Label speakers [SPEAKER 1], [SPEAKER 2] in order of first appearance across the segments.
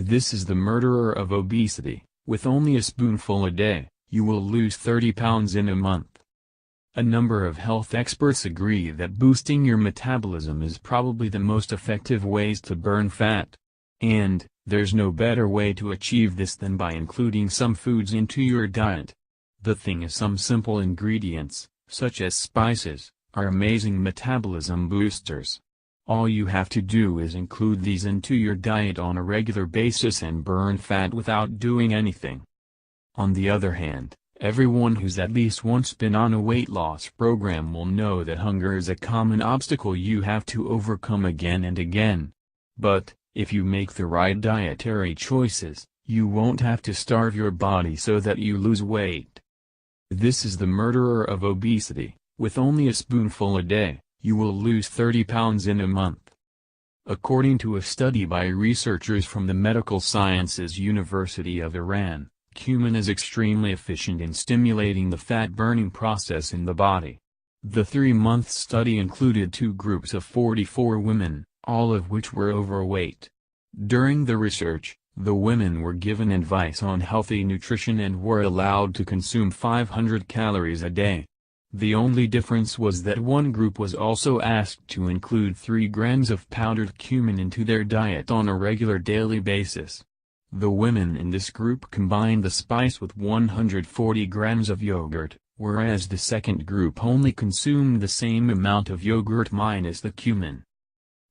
[SPEAKER 1] This is the murderer of obesity. With only a spoonful a day, you will lose 30 pounds in a month. A number of health experts agree that boosting your metabolism is probably the most effective ways to burn fat. And, there's no better way to achieve this than by including some foods into your diet. The thing is, some simple ingredients, such as spices, are amazing metabolism boosters. All you have to do is include these into your diet on a regular basis and burn fat without doing anything. On the other hand, everyone who's at least once been on a weight loss program will know that hunger is a common obstacle you have to overcome again and again. But, if you make the right dietary choices, you won't have to starve your body so that you lose weight. This is the murderer of obesity. With only a spoonful a day, you will lose 30 pounds in a month. According to a study by researchers from the Medical Sciences University of Iran, cumin is extremely efficient in stimulating the fat-burning process in the body. The 3-month study included 2 groups of 44 women, all of which were overweight. During the research, the women were given advice on healthy nutrition and were allowed to consume 500 calories a day. The only difference was that one group was also asked to include 3 grams of powdered cumin into their diet on a regular daily basis. The women in this group combined the spice with 140 grams of yogurt, whereas the second group only consumed the same amount of yogurt minus the cumin.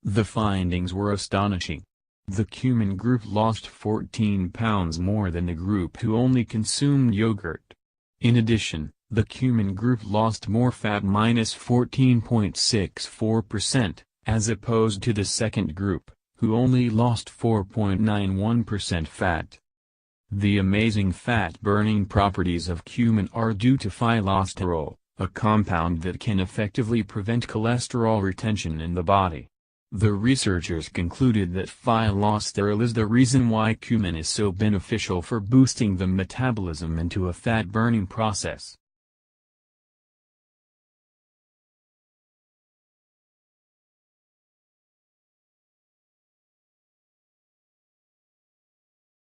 [SPEAKER 1] The findings were astonishing. The cumin group lost 14 pounds more than the group who only consumed yogurt. In addition, the cumin group lost more fat minus 14.64%, as opposed to the second group, who only lost 4.91% fat. The amazing fat-burning properties of cumin are due to phylosterol, a compound that can effectively prevent cholesterol retention in the body. The researchers concluded that phylosterol is the reason why cumin is so beneficial for boosting the metabolism into a fat-burning process.